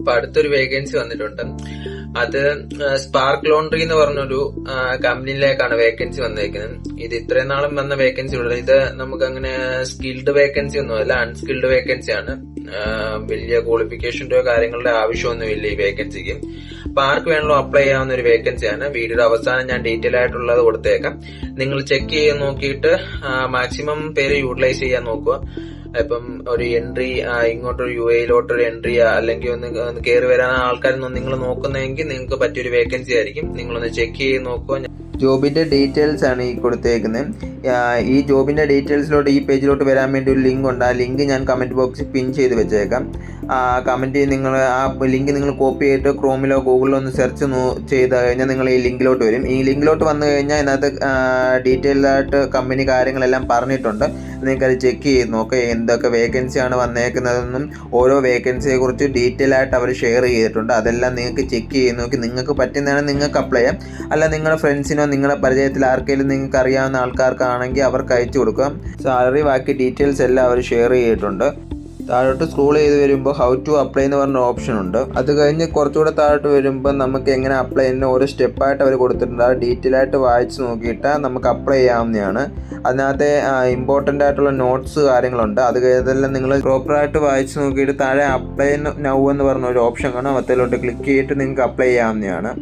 അപ്പൊ അടുത്തൊരു വേക്കൻസി വന്നിട്ടുണ്ട്. അത് സ്പാർക്ക് ലോണ്ടറി എന്ന് പറഞ്ഞൊരു കമ്പനിയിലേക്കാണ് വേക്കൻസി വന്നേക്കുന്നത്. ഇത് ഇത്രയും നാളും വന്ന വേക്കൻസി ഉള്ളത്. ഇത് നമുക്ക് അങ്ങനെ സ്കിൽഡ് വേക്കൻസി ഒന്നുമല്ല, അൺസ്കിൽഡ് വേക്കൻസി ആണ്. വലിയ ക്വാളിഫിക്കേഷന്റെ കാര്യങ്ങളുടെ ആവശ്യമൊന്നുമില്ല ഈ വേക്കൻസിക്ക്. അപ്പൊ ആർക്ക് വേണമല്ലോ അപ്ലൈ ചെയ്യാവുന്ന ഒരു വേക്കൻസിയാണ്. വീഡിയോയുടെ അവസാനം ഞാൻ ഡീറ്റെയിൽ ആയിട്ടുള്ളത് കൊടുത്തേക്കാം. നിങ്ങൾ ചെക്ക് ചെയ്ത് നോക്കിയിട്ട് മാക്സിമം പേര് യൂട്ടിലൈസ് ചെയ്യാൻ നോക്കുക. ഇപ്പം ഒരു എൻട്രി ഇങ്ങോട്ടൊരു UAE-ലോട്ടൊരു എൻട്രി അല്ലെങ്കിൽ ഒന്ന് കയറി വരാൻ ആൾക്കാരൊന്നും നിങ്ങൾ നോക്കുന്നതെങ്കിൽ നിങ്ങൾക്ക് പറ്റിയൊരു വേക്കൻസി ആയിരിക്കും. നിങ്ങളൊന്ന് ചെക്ക് ചെയ്ത് നോക്കുക. ജോബിന്റെ ഡീറ്റെയിൽസ് ആണ് ഈ കൊടുത്തേക്കുന്നത്. ഈ ജോബിന്റെ ഡീറ്റെയിൽസിലോട്ട് ഈ പേജിലോട്ട് വരാൻ വേണ്ടി ഒരു ലിങ്ക് ഉണ്ട്. ആ ലിങ്ക് ഞാൻ കമന്റ് ബോക്സിൽ പിൻ ചെയ്ത് വെച്ചേക്കാം. കമന്റ് നിങ്ങൾ ആ ലിങ്ക് നിങ്ങൾ കോപ്പി ചെയ്തിട്ട് ക്രോമിലോ ഗൂഗിളിലോ ഒന്ന് സെർച്ച് ചെയ്ത് കഴിഞ്ഞാൽ നിങ്ങൾ ഈ ലിങ്കിലോട്ട് വരും. ഈ ലിങ്കിലോട്ട് വന്നു കഴിഞ്ഞാൽ ഇതിനകത്ത് ഡീറ്റെയിൽഡ് ആയിട്ട് കമ്പനി കാര്യങ്ങളെല്ലാം പറഞ്ഞിട്ടുണ്ട്. നിങ്ങൾക്കത് ചെക്ക് ചെയ്ത് നോക്കുക എന്തൊക്കെ വേക്കൻസിയാണ് വന്നേക്കുന്നതെന്നും ഓരോ വേക്കൻസിയെ കുറിച്ച് ഡീറ്റെയിൽ ആയിട്ട് അവർ ഷെയർ ചെയ്തിട്ടുണ്ട്. അതെല്ലാം നിങ്ങൾക്ക് ചെക്ക് ചെയ്ത് നോക്കി നിങ്ങൾക്ക് പറ്റുന്നതാണ് നിങ്ങൾക്ക് അപ്ലൈ ചെയ്യാം. അല്ല നിങ്ങളുടെ ഫ്രണ്ട്സിനോ നിങ്ങളുടെ പരിചയത്തിൽ ആർക്കെങ്കിലും നിങ്ങൾക്ക് അറിയാവുന്ന ആൾക്കാർക്കാണെങ്കിൽ അവർക്ക് അയച്ചു കൊടുക്കാം. സാലറി ബാക്കി ഡീറ്റെയിൽസ് എല്ലാം അവർ ഷെയർ ചെയ്തിട്ടുണ്ട്. താഴോട്ട് സ്ക്രോൾ ചെയ്ത് വരുമ്പോൾ ഹൗ ടു അപ്ലൈ എന്ന് പറഞ്ഞ ഓപ്ഷൻ ഉണ്ട്. അത് കഴിഞ്ഞ് കുറച്ചുകൂടെ താഴോട്ട് വരുമ്പോൾ നമുക്ക് എങ്ങനെ അപ്ലൈ ചെയ്യുന്ന ഓരോ സ്റ്റെപ്പായിട്ട് അവർ കൊടുത്തിട്ടുണ്ട്. അത് ഡീറ്റെയിൽ ആയിട്ട് വായിച്ച് നോക്കിയിട്ട് നമുക്ക് അപ്ലൈ ചെയ്യാവുന്നതാണ്. അതിനകത്ത് ഇമ്പോർട്ടൻ്റ് ആയിട്ടുള്ള നോട്ട്സ് കാര്യങ്ങളുണ്ട്. അത് കഴിഞ്ഞെല്ലാം നിങ്ങൾ പ്രോപ്പറായിട്ട് വായിച്ച് നോക്കിയിട്ട് താഴെ അപ്ലൈ നൗ എന്ന് പറഞ്ഞ ഒരു ഓപ്ഷൻ കാണാം. അതിലോട്ട് ക്ലിക്ക് ചെയ്തിട്ട് നിങ്ങൾക്ക് അപ്ലൈ ചെയ്യാവുന്നതാണ്.